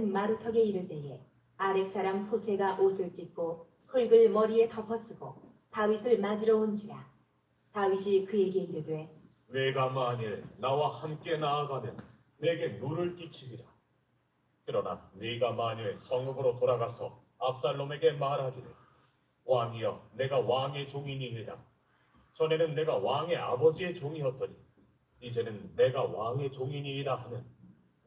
마루턱에 이를 때에 아렉 사람 호세가 옷을 찢고 흙을 머리에 덮어쓰고 다윗을 맞으러 온지라. 다윗이 그에게 이르되 내가 만일 나와 함께 나아가면 내게 누를 끼치리라. 그러나 네가 만일 성읍으로 돌아가서 압살롬에게 말하기를 왕이여 내가 왕의 종이니이다. 전에는 내가 왕의 아버지의 종이었더니 이제는 내가 왕의 종이니이다 하는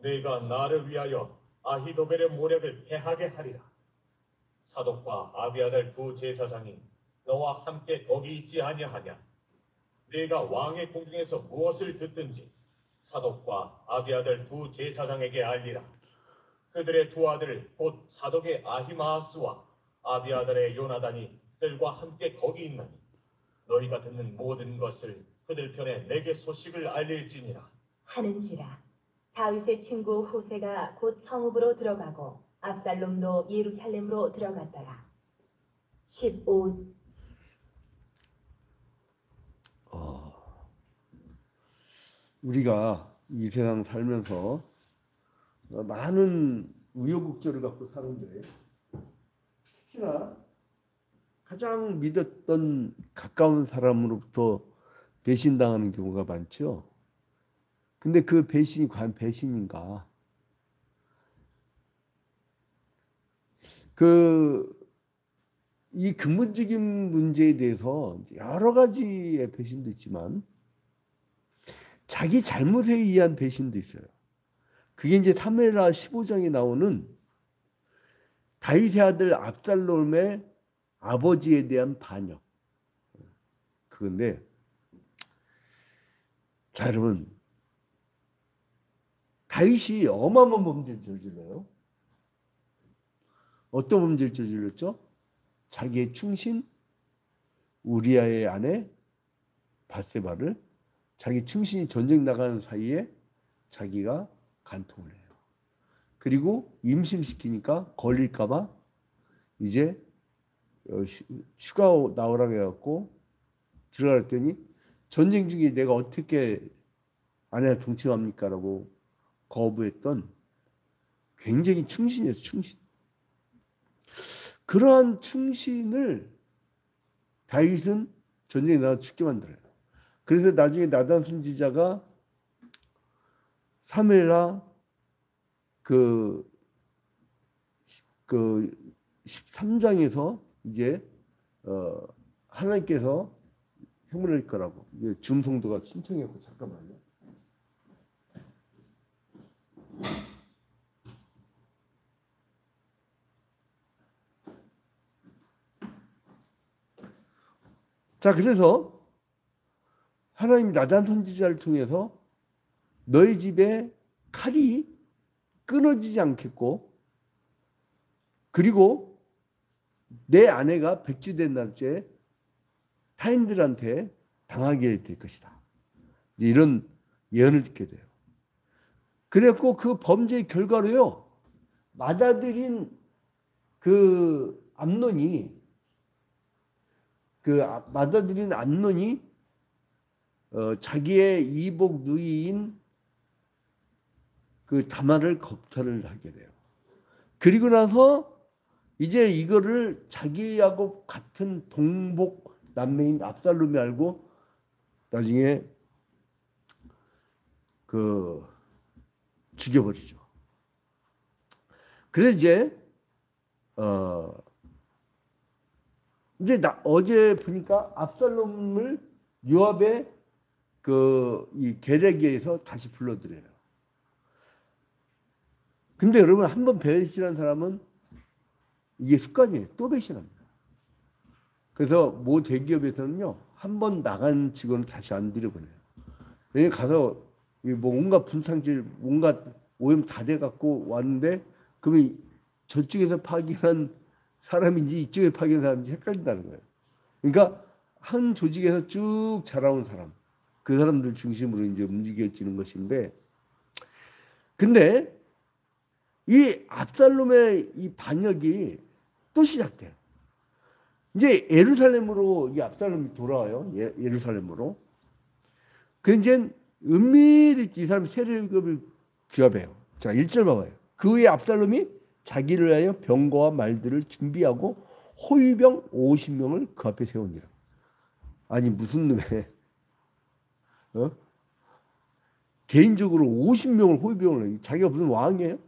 네가 나를 위하여 아히도벨의 모략을 패하게 하리라. 사독과 아비아달 두 제사장이 너와 함께 거기 있지 아니하냐. 네가 왕의 궁중에서 무엇을 듣든지 사독과 아비아달 두 제사장에게 알리라. 그들의 두 아들 곧 사독의 아히마아스와 아비아달의 요나단이 그들과 함께 거기 있나니 너희가 듣는 모든 것을 그들 편에 내게 소식을 알릴지니라 하는지라. 다윗의 친구 호세가 곧 성읍으로 들어가고 압살롬도 예루살렘으로 들어갔더라. 15. 우리가 이 세상 살면서 많은 우여곡절을 갖고 사는데 특히나 가장 믿었던 가까운 사람으로부터 배신당하는 경우가 많죠. 근데 그 배신이 과연 배신인가? 이 근본적인 문제에 대해서 여러 가지의 배신도 있지만 자기 잘못에 의한 배신도 있어요. 그게 이제 사무엘하 15장에 나오는 다윗의 아들 압살롬의 아버지에 대한 반역. 그건데, 자, 여러분, 다윗이 어마어마한 범죄를 저질러요. 어떤 범죄를 저질렀죠? 자기의 충신 우리아의 아내 밧세바를 자기 충신이 전쟁 나가는 사이에 자기가 간통을 해요. 그리고 임신시키니까 걸릴까봐 이제 휴가 나오라고 해갖고 들어갔더니 전쟁 중에 내가 어떻게 아내가 동침합니까? 라고 거부했던 굉장히 충신이었어요. 충신. 그러한 충신을 다윗은 전쟁에 나가 죽게 만들어요. 그래서 나중에 나단 선지자가 사무엘하 그 13장에서 이제 하나님께서 형벌할 거라고 이제 중성도가 신청했고 잠깐만요. 자, 그래서 하나님 나단 선지자를 통해서 너희 집에 칼이 끊어지지 않겠고 그리고 내 아내가 백주된 날째 타인들한테 당하게 될 것이다. 이런 예언을 듣게 돼요. 그랬고 그 범죄의 결과로요. 맞아들인 그 암논이 자기의 이복 누이인 그 다말을 겁탈을 하게 돼요. 그리고 나서 이제 이거를 자기하고 같은 동복 남매인 압살롬이 알고 나중에 죽여버리죠. 그래서 이제 어제 보니까 압살롬을 요압의 이 계략에서 다시 불러들여요. 근데 여러분 한번 배신한 사람은 이게 습관이에요. 또 배신합니다. 그래서 모 대기업에서는요. 한번 나간 직원을 다시 안 들여보내요. 왜냐면 가서 뭐 온갖 분탕질, 온갖 오염 다 돼갖고 왔는데 그러면 저쪽에서 파견한 사람인지 이쪽에 파견한 사람인지 헷갈린다는 거예요. 그러니까 한 조직에서 쭉 자라온 사람, 그 사람들 중심으로 이제 움직여지는 것인데, 근데 이 압살롬의 이 반역이 또 시작돼요. 이제 예루살렘으로 이 압살롬이 돌아와요. 예루살렘으로. 그 이제 은밀히 이 사람 세력을 규합해요. 자, 1절 봐봐요. 그 후에 압살롬이 자기를 위하여 병거와 말들을 준비하고 호위병 50명을 그 앞에 세우니라. 아니 무슨 놈의 개인적으로 50명을 호위병을 자기가 무슨 왕이에요?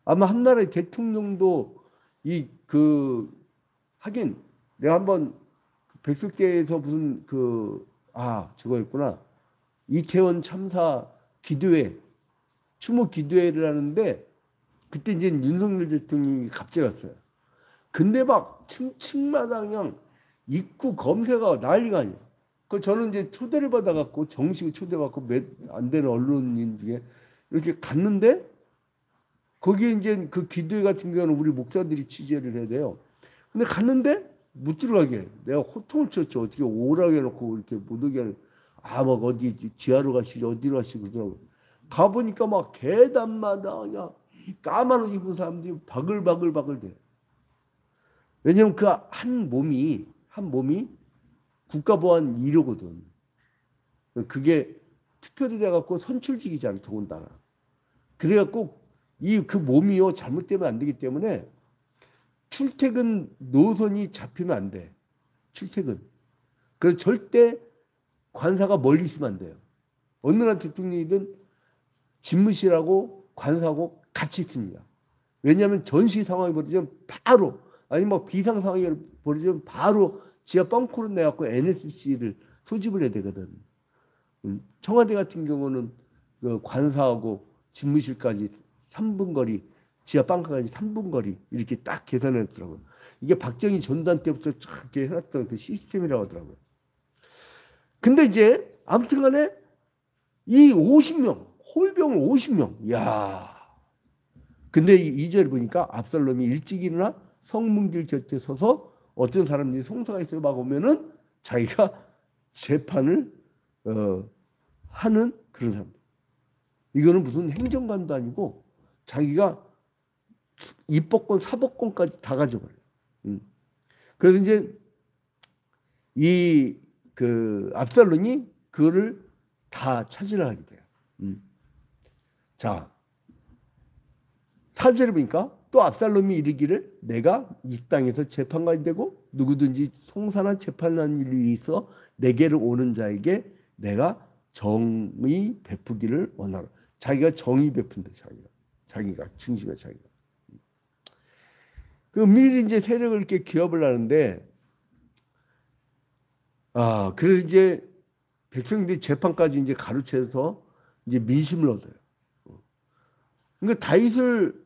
아마 한 나라의 대통령도 하긴 내가 한번 백석대에서 무슨 저거였구나. 이태원 참사 기도회 추모 기도회를 하는데 그때 이제 윤석열 대통령이 갑자기 왔어요. 근데 막 층마다 그냥 입구 검색가 난리가 아니에요. 그 저는 이제 초대를 받아갖고 정식으로 초대받고 몇 안 되는 언론인 중에 이렇게 갔는데 거기에 이제 그 기도회 같은 경우는 우리 목사들이 취재를 해야 돼요. 근데 갔는데 못 들어가게 해요. 내가 호통을 쳤죠. 어떻게 오라고 해놓고 이렇게 못 오게 하는. 막 어디 지하로 가시지 어디로 가시고 그러더라고요. 가보니까 막 계단마다 그냥 까만 옷 입은 사람들이 바글바글 돼. 왜냐면 그 한 몸이 국가보안 1호거든. 그게 투표도 돼갖고 선출직이잖아, 더군다나. 그래갖고 그 몸이요 잘못되면 안 되기 때문에 출퇴근 노선이 잡히면 안 돼. 출퇴근. 그래서 절대 관사가 멀리 있으면 안 돼요. 어느 나라 대통령이든 집무실하고 관사하고 같이 있습니다. 왜냐하면 전시 상황이 벌어지면 바로 아니면 비상 상황이 벌어지면 바로 지하 벙커로 내갖고 NSC를 소집을 해야 되거든. 청와대 같은 경우는 그 관사하고 집무실까지 3분 거리, 지하 벙커까지 3분 거리 이렇게 딱 계산했더라고요. 이게 박정희 전두환 때부터 이렇게 해놨던 그 시스템이라고 하더라고요. 근데 이제 아무튼간에 이 50명 호위병을 50명, 야. 근데 이 절을 보니까 압살롬이 일찍 일어나 성문길 곁에 서서 어떤 사람들이 송사가 있어 막 오면은 자기가 재판을 하는 그런 사람. 이거는 무슨 행정관도 아니고 자기가 입법권, 사법권까지 다 가져버려요. 그래서 이제 압살롬이 그거를 다 차지를 하게 돼요. 자, 4절에 보니까 또 압살롬이 이르기를 내가 이 땅에서 재판관이 되고 누구든지 송사나 재판하는 일이 있어 내게로 오는 자에게 내가 정의 베푸기를 원하라. 자기가 정의 베푼다. 자기가 중심에 자기가. 그 미리 이제 세력을 이렇게 기업을 하는데 그래서 이제 백성들이 재판까지 이제 가르쳐서 이제 민심을 얻어요. 그러니까 다윗을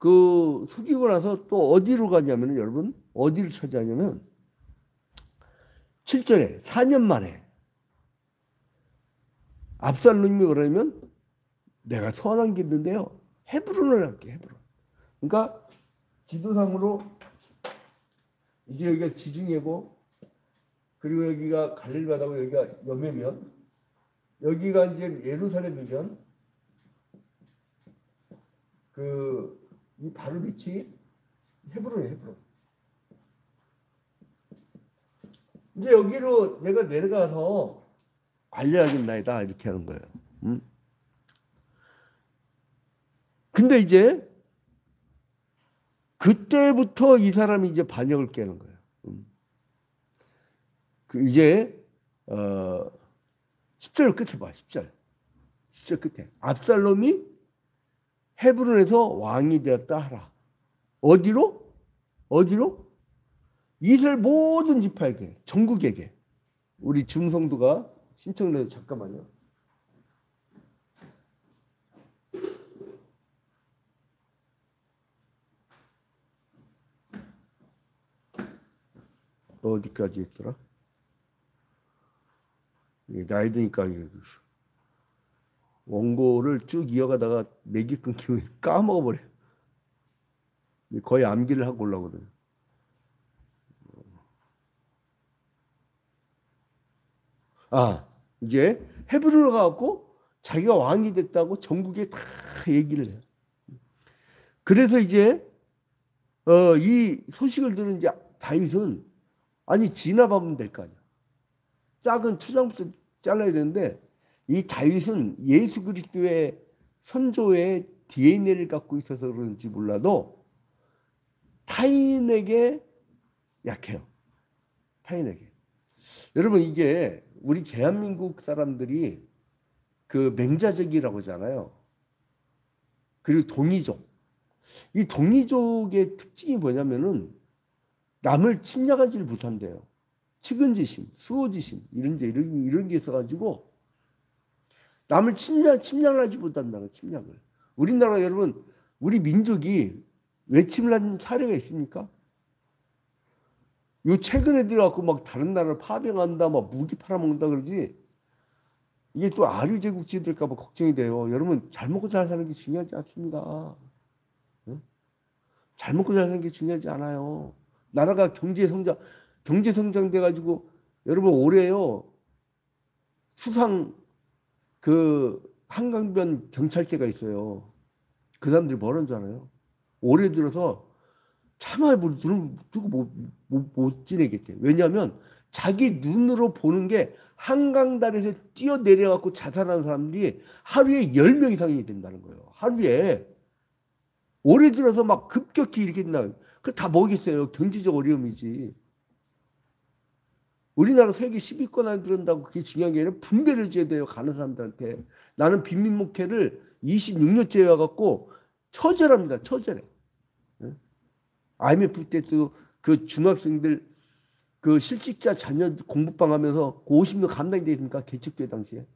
속이고 나서 또 어디로 가냐면 여러분 어디를 차지하냐면 7절에 4년 만에 압살롬이 그러면 내가 소원한 게 있는데요. 헤브론을 할게. 헤브론. 그러니까 지도상으로 이제 여기가 지중해고 그리고 여기가 갈릴리 바다고 여기가 여매면 여기가 이제 예루살렘이면 이 바로 밑이 헤브론이에요. 헤브론. 이제 여기로 내가 내려가서 관리하겠나이다 이렇게 하는 거예요. 근데 이제 그때부터 이 사람이 이제 반역을 깨는 거예요. 이제 10절 끝에 봐. 10절 끝에 압살롬이 헤브론에서 왕이 되었다 하라. 어디로? 이스라엘 모든 지파에게, 전국에게. 우리 중성도가 신청을 해서 잠깐만요. 어디까지 했더라? 나이 드니까 원고를 쭉 이어가다가 맥이 끊기면 까먹어버려. 거의 암기를 하고 올라오거든. 이제 헤브론에 가갖고 자기가 왕이 됐다고 전국에 다 얘기를 해요. 그래서 이제 이 소식을 들은 이제 다윗은 진압하면 될 거 아니야. 작은 초장부터 잘라야 되는데 이 다윗은 예수 그리스도의 선조의 DNA를 갖고 있어서 그런지 몰라도 타인에게 약해요. 타인에게. 여러분 이게 우리 대한민국 사람들이 그 맹자적이라고 하잖아요. 그리고 동이족. 이 동이족의 특징이 뭐냐면은 남을 침략하지를 못한대요. 측은지심, 수호지심 이런 게 있어가지고 남을 침략하지 못한다는 침략을. 우리나라 여러분 우리 민족이 외침을 한 사례가 있습니까? 요 최근에 들어갖고 막 다른 나라를 파병한다, 막 무기 팔아먹는다 그러지. 이게 또 아류 제국지 될까봐 걱정이 돼요. 여러분 잘 먹고 잘 사는 게 중요하지 않습니다. 응? 잘 먹고 잘 사는 게 중요하지 않아요. 나라가 경제 성장 돼가지고 여러분 올해요 수상 그 한강변 경찰대가 있어요. 그 사람들이 뭐라는 줄 알아요? 올해 들어서 차마 눈을 뜨고 못 지내겠대. 왜냐하면 자기 눈으로 보는 게 한강다리에서 뛰어내려갖고 자살하는 사람들이 하루에 10명 이상이 된다는 거예요. 하루에. 올해 들어서 막 급격히 이렇게 된다. 그 다 뭐겠어요? 경제적 어려움이지. 우리나라 세계 10위권 안에 들어온다고 그게 중요한 게 아니라 분배를 줘야 돼요. 가는 사람들한테. 나는 빈민 목회를 26년째 해와갖고 처절합니다. 처절해. IMF 때도 그 중학생들 그 실직자 자녀 공부방 하면서 그 50명 감당이 되니까 개척교회 당시에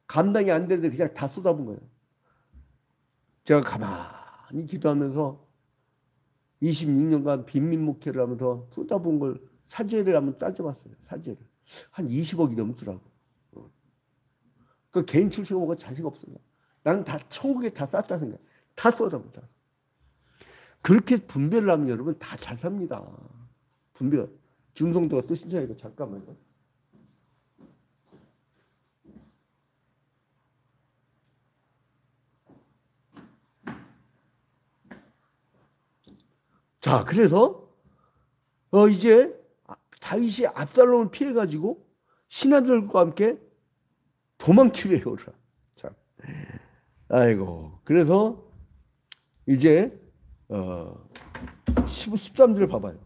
감당이 안 되는데 그냥 다 쏟아본 거예요. 제가 가만히 기도하면서 26년간 빈민 목회를 하면서 쏟아본 걸 사죄를 한번 따져봤어요. 사죄를 한 20억이 넘더라고. 그 개인 출세가 뭐가 자식 없어요. 나는 다 천국에 다 쌌다 생각. 다 쏟아본다. 그렇게 분배를 하면 여러분 다 잘 삽니다. 분배가. 중성도가 또 신청하니까 잠깐만요. 자, 그래서 이제 다윗이 압살롬을 피해가지고 신하들과 함께 도망치려 해요. 자, 아이고. 그래서 이제 13절 봐봐요.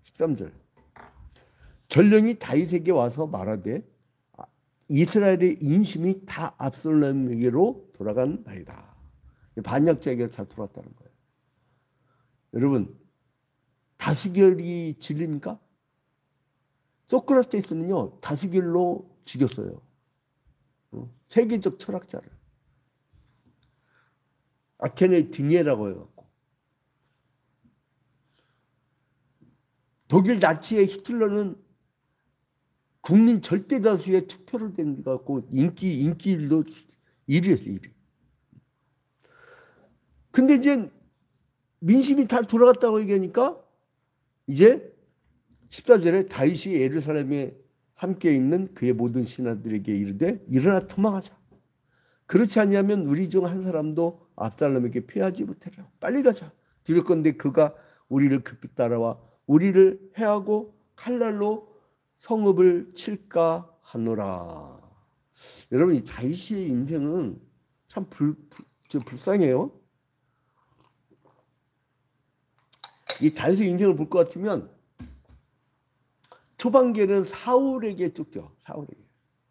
13절. 전령이 다윗에게 와서 말하되 이스라엘의 인심이 다 압살롬에게로 돌아간 나이다. 반역자에게 다 돌아왔다는 거예요. 여러분 다수결이 진리입니까? 소크라테스는요 다수결로 죽였어요. 세계적 철학자를 아테네 등예라고 해갖고 독일 나치의 히틀러는 국민 절대 다수의 투표를 된 갖고 인기일도 1위였어요. 1위. 근데 이제 민심이 다 돌아갔다고 얘기하니까 이제 14절에 다윗이 예루살렘에 함께 있는 그의 모든 신하들에게 이르되 일어나 도망하자. 그렇지 않냐면 우리 중 한 사람도 압살롬에게 피하지 못하리라. 빨리 가자. 두렵건대 그가 우리를 급히 따라와 우리를 해하고 칼날로 성읍을 칠까 하노라. 여러분 이 다윗의 인생은 참 불쌍해요. 이 다윗의 인생을 볼 것 같으면 초반기에는 사울에게 쫓겨.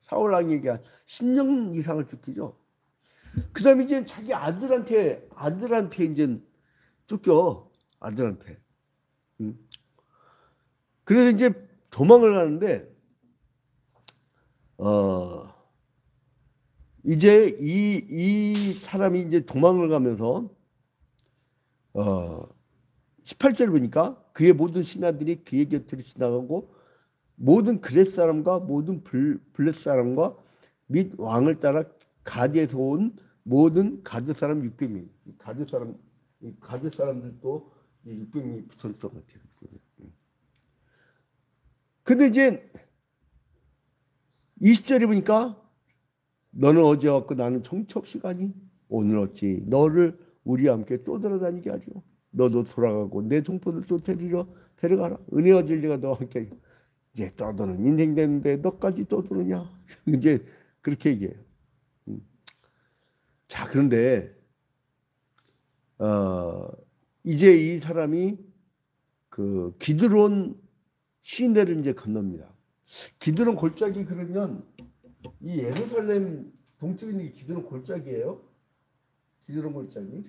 사울 왕에게 한 10년 이상을 쫓기죠. 그 다음에 이제 자기 아들한테 이제 쫓겨. 아들한테. 그래서 이제 도망을 가는데 이제 이 사람이 이제 도망을 가면서 18절 보니까 그의 모든 신하들이 그의 곁으로 지나가고 모든 그렛 사람과 모든 블렛 사람과 및 왕을 따라 가드에서 온 모든 가드 사람 600명. 가드 사람들도 600명이 붙었던 것 같아요. 근데 이제 20절에 보니까 너는 어제 왔고 나는 정처 없이 가니 오늘 어찌 너를 우리와 함께 또 돌아다니게 하리요. 너도 돌아가고 내 동포들 또 데려가라. 은혜와 진리가 너와 함께. 이제 떠도는 인생 되는데 너까지 떠도느냐. 이제 그렇게 얘기해요. 자, 그런데 이제 이 사람이 그 기드론 시내를 이제 건넙니다. 기드론 골짜기 그러면 이 예루살렘 동쪽에 있는 게 기드론 골짜기예요. 기드론 골짜기.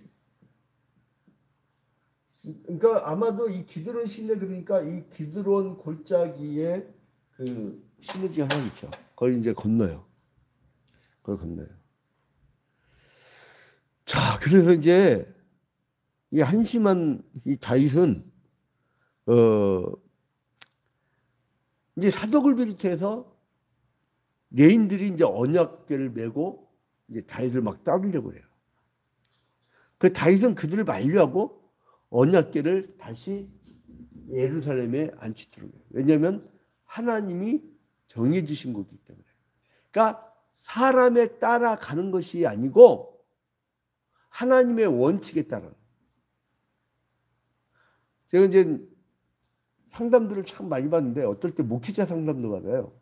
그러니까 아마도 이 기드론 시내 그러니까 이 기드론 골짜기에 그 시내지 하나 있죠. 거기 이제 건너요. 그걸 건너요. 자, 그래서 이제 이 한심한 이 다윗은 이제 사독을 비롯해서 레인들이 이제 언약궤를 메고 이제 다윗을 막 따르려고 해요. 그 다윗은 그들을 만류하고 언약궤를 다시 예루살렘에 안치도록 해요. 왜냐하면 하나님이 정해 주신 거기 때문에. 그러니까 사람에 따라가는 것이 아니고 하나님의 원칙에 따라. 제가 이제 상담들을 참 많이 받는데 어떨 때 목회자 상담도 받아요.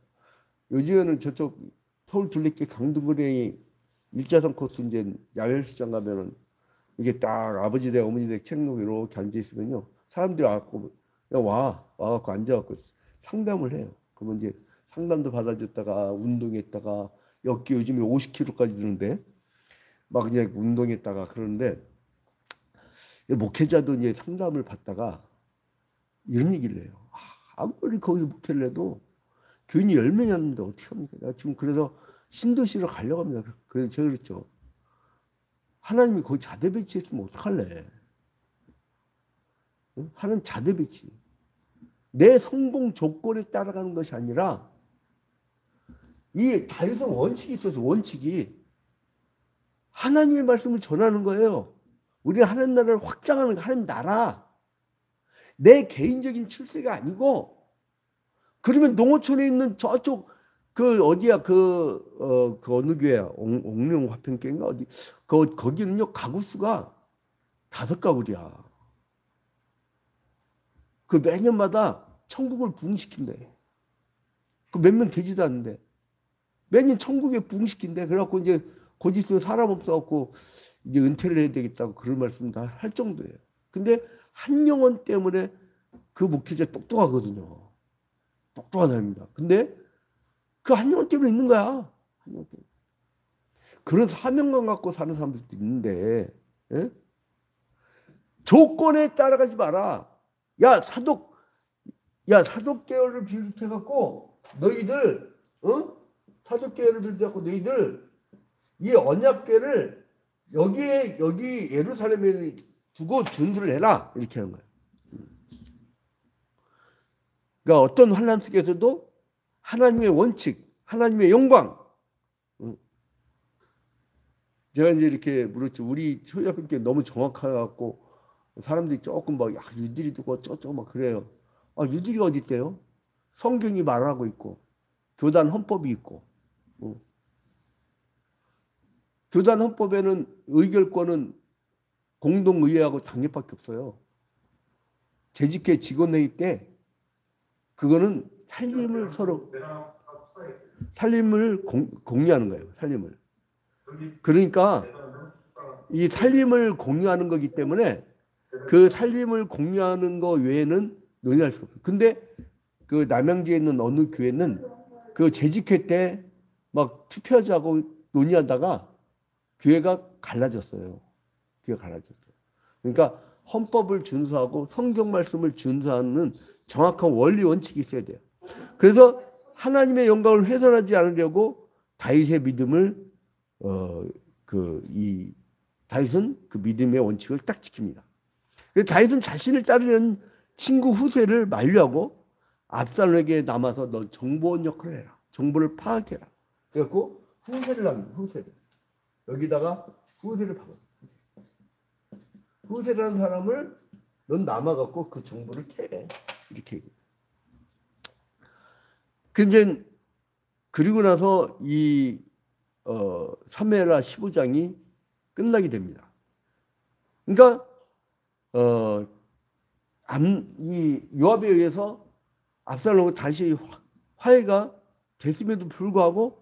요즘에는 저쪽 서울 둘레길 강동구리 1차선 코스 이제 야외헬스장 가면은 이게 딱 아버지 댁 어머니 댁 책놓고 이렇게 앉아 있으면요 사람들이 와갖고 와갖고 앉아갖고 상담을 해요. 그러면 이제 상담도 받아줬다가 운동했다가 역기 요즘에 50kg까지 드는데 막 그냥 운동했다가 그러는데 목회자도 이제 상담을 받다가 이런 얘기를 해요. 아무리 거기서 목회를 해도 교인이 10명이 왔는데 어떻게 합니까? 내가 지금 그래서 신도시로 가려고 합니다. 그래서 제가 그랬죠. 하나님이 거기 자대 배치했으면 어떡할래? 응? 하나님 자대 배치. 내 성공 조건에 따라가는 것이 아니라 이 다윗은 원칙이 있어서 원칙이 하나님의 말씀을 전하는 거예요. 우리가 하나님 나라를 확장하는 하나님 나라. 내 개인적인 출세가 아니고 그러면 농어촌에 있는 저쪽 그 어디야 그 어느 교회야 옥룡 화평교인가 어디 거기는요 가구 수가 5가구리야. 그 매년마다 천국을 부흥시킨대. 그 몇 명 되지도 않는데 매년 천국에 부흥시킨대. 그래갖고 이제 곧 있으면 사람 없어갖고 이제 은퇴를 해야 되겠다고 그런 말씀 다 할 정도예요. 근데 한 영혼 때문에 그 목회자 똑똑하거든요. 똑똑한 사람입니다. 근데 그 한 영혼 때문에 있는 거야. 한 영혼 때문에. 그런 사명감 갖고 사는 사람들도 있는데 예? 조건에 따라가지 마라. 야 사독 계열을 비롯해 갖고 너희들 사독 계열을 비롯해 갖고 너희들 이 언약궤를 여기 예루살렘에 두고 준수를 해라 이렇게 하는 거예요. 그러니까 어떤 환난 속에서도 하나님의 원칙, 하나님의 영광. 제가 이제 이렇게 물었죠. 우리 초대교회 너무 정확해갖고 사람들이 조금 막 유들이 두고 어쩌고 막 그래요. 유들이가 어디 있대요? 성경이 말하고 있고 교단 헌법이 있고 교단 헌법에는 의결권은 공동의회하고 당협밖에 없어요. 재직회 직원회의 때 그거는 살림을 서로 살림을 공유하는 거예요. 살림을. 그러니까 이 살림을 공유하는 거기 때문에 그 살림을 공유하는 거 외에는 논의할 수 없어요. 근데 그 남양주에 있는 어느 교회는 그 재직회 때 막 투표하자고 논의하다가 교회가 갈라졌어요. 교회가 갈라졌어요. 그러니까 헌법을 준수하고 성경 말씀을 준수하는 정확한 원리 원칙이 있어야 돼요. 그래서 하나님의 영광을 훼손하지 않으려고 다윗의 믿음을 다윗은 그 믿음의 원칙을 딱 지킵니다. 그래서 다윗은 자신을 따르는 친구 후세를 만류하고 압살롬에게 남아서 너 정보원 역할을 해라. 정보를 파악해라. 그래갖고 후세를 합니다. 후세를. 여기다가 후세를 박아요. 후세라는 사람을 넌 남아갖고 그 정보를 캐. 이렇게 얘기해요. 근데 그리고 나서 이 사무엘하 15장이 끝나게 됩니다. 그러니까 이 요압에 의해서 압살롬과 다시 화해가 됐음에도 불구하고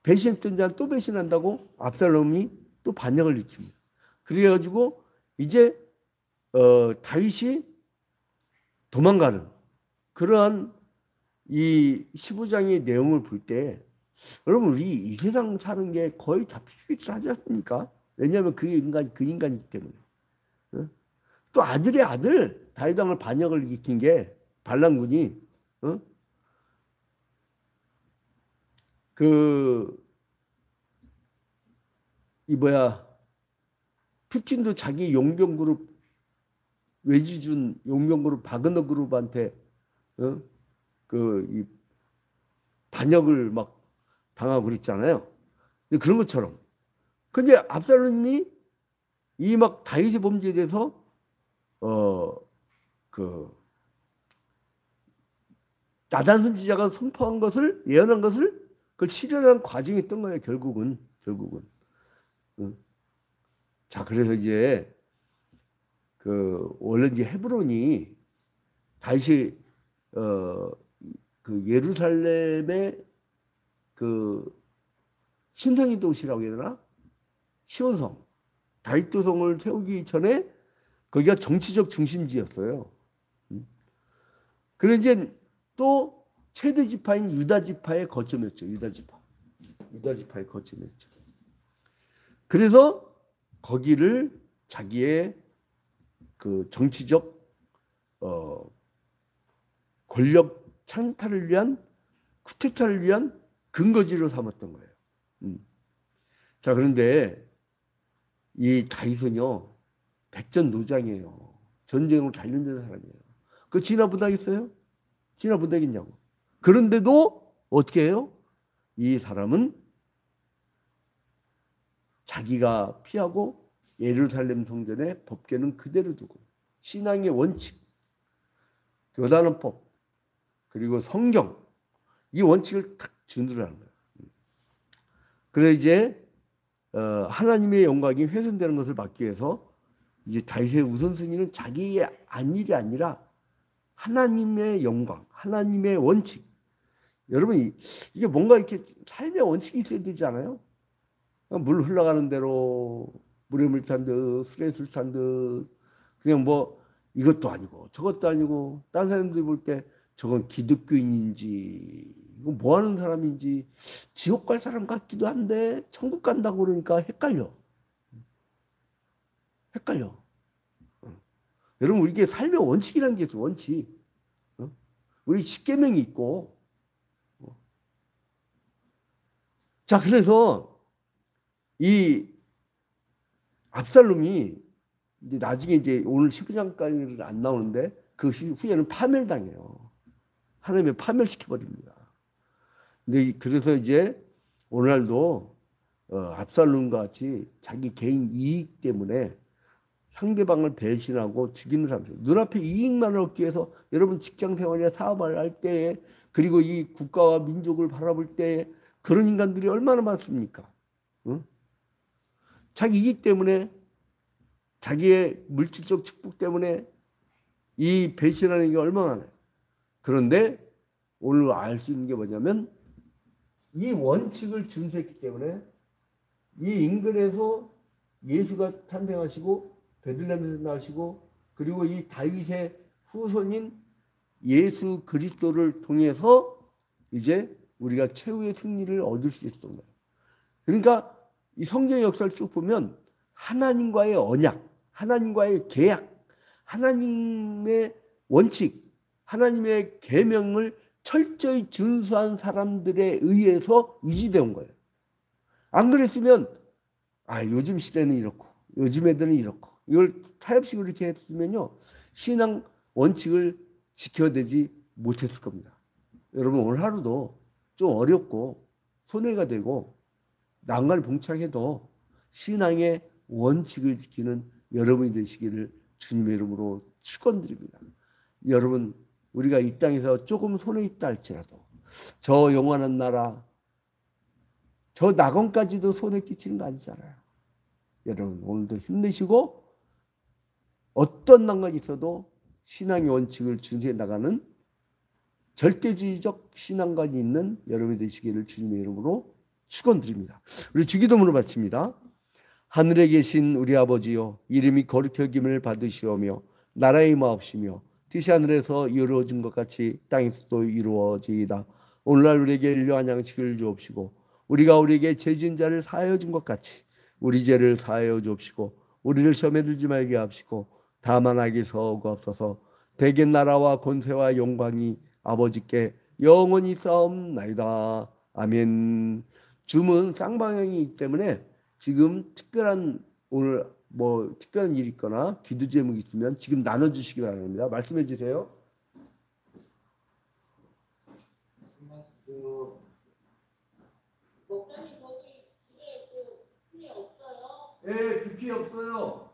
배신했던 자는 또 배신한다고 압살롬이 또 반역을 일으킵니다. 그래가지고 이제 다윗이 도망가는 그러한 이 15장의 내용을 볼 때 여러분 우리 이 세상 사는 게 거의 다 비슷비슷하지 않습니까? 왜냐하면 그 인간이기 때문에. 어? 또 아들의 아들 다윗 왕을 반역을 일으킨 게 발람군이 푸틴도 자기 용병 그룹 외지준 용병 그룹 바그너 그룹한테 이 반역을 막 당하고 그랬잖아요. 근데 그런 것처럼. 근데 압살롬이 이 막 다윗의 범죄에 대해서 나단 선지자가 선포한 것을 예언한 것을 그걸 실현하는 과정이 있던 거예요. 결국은. 자, 그래서 이제 원래 이제 헤브론이 다윗이 예루살렘의 신성의 도시라고 해야 되나? 시온성, 다윗 도성을 세우기 전에 거기가 정치적 중심지였어요. 그래서 이제 또 최대 지파인 유다 지파의 거점이었죠. 유다 지파의 거점이었죠. 그래서 거기를 자기의 정치적 권력 찬탈을 위한 쿠데타를 위한 근거지로 삼았던 거예요. 자, 그런데 이 다윗은요 백전노장이에요. 전쟁으로 단련된 사람이에요. 그 지나 못하겠어요? 지나 못하겠냐고. 그런데도 어떻게 해요? 이 사람은 자기가 피하고 예루살렘 성전의 법궤는 그대로 두고 신앙의 원칙, 교단원법, 그리고 성경 이 원칙을 탁 준수하는 거예요. 그래서 이제 하나님의 영광이 훼손되는 것을 막기 위해서 이제 다윗의 우선순위는 자기의 일이 아니라 하나님의 영광, 하나님의 원칙. 여러분 이게 뭔가 이렇게 삶의 원칙이 있어야 되지 않아요? 물 흘러가는 대로 물에 물 탄 듯 술에 술 탄 듯 그냥 뭐 이것도 아니고 저것도 아니고 다른 사람들이 볼 때 저건 기독교인인지 이거 뭐 하는 사람인지 지옥 갈 사람 같기도 한데 천국 간다고 그러니까 헷갈려. 여러분 우리 이게 삶의 원칙이라는 게 있어요. 원칙. 우리 10계명이 있고. 자, 그래서 이 압살롬이 이제 나중에 이제 오늘 15장까지는 안 나오는데 그 후에는 파멸당해요. 하나님이 파멸시켜버립니다. 근데 그래서 이제 오늘날도 압살롬과 같이 자기 개인 이익 때문에 상대방을 배신하고 죽이는 사람들. 눈앞에 이익만을 얻기 위해서 여러분 직장 생활이나 사업을 할 때에 그리고 이 국가와 민족을 바라볼 때에 그런 인간들이 얼마나 많습니까? 응? 자기 이익 때문에 자기의 물질적 축복 때문에 이 배신하는 게 얼마나 많아요. 그런데 오늘 알 수 있는 게 뭐냐면 이 원칙을 준수했기 때문에 이 인근에서 예수가 탄생하시고 베들레헴에서 나시고 그리고 이 다윗의 후손인 예수 그리스도를 통해서 이제 우리가 최후의 승리를 얻을 수 있었던 거예요. 그러니까 이 성경의 역사를 쭉 보면 하나님과의 언약, 하나님과의 계약, 하나님의 원칙, 하나님의 계명을 철저히 준수한 사람들에 의해서 유지되어 거예요. 안 그랬으면 요즘 시대는 이렇고 요즘 애들은 이렇고 이걸 타협식으로 이렇게 했으면요 신앙 원칙을 지켜내지 못했을 겁니다. 여러분 오늘 하루도 좀 어렵고 손해가 되고 난관을 봉착해도 신앙의 원칙을 지키는 여러분이 되시기를 주님의 이름으로 축원드립니다. 여러분 우리가 이 땅에서 조금 손해 있다 할지라도 저 영원한 나라 저 낙원까지도 손해 끼치는 거 아니잖아요. 여러분 오늘도 힘내시고 어떤 난관이 있어도 신앙의 원칙을 준수해 나가는 절대주의적 신앙관이 있는 여러분이 되시기를 주님의 이름으로 축원드립니다. 우리 주기도문을 바칩니다. 하늘에 계신 우리 아버지여, 이름이 거룩히 여김을 받으시오며 나라의 마옵시며 뜻이 하늘에서 이루어진 것 같이 땅에서도 이루어지이다. 오늘날 우리에게 일용할 양식을 주옵시고 우리가 우리에게 죄 지은 자를 사하여 준 것 같이 우리 죄를 사하여 주옵시고 우리를 시험에 들지 말게 하옵시고 다만 악에서 구하옵소서. 대개 나라와 권세와 영광이 아버지께 영원히 싸움나이다. 아멘. 줌은 쌍방향이기 때문에 지금 특별한 오늘 뭐 특별한 일이 있거나 기도 제목이 있으면 지금 나눠주시기 바랍니다. 말씀해 주세요. 목사님 거기 집에 그 필요 없어요? 예, 깊이 없어요.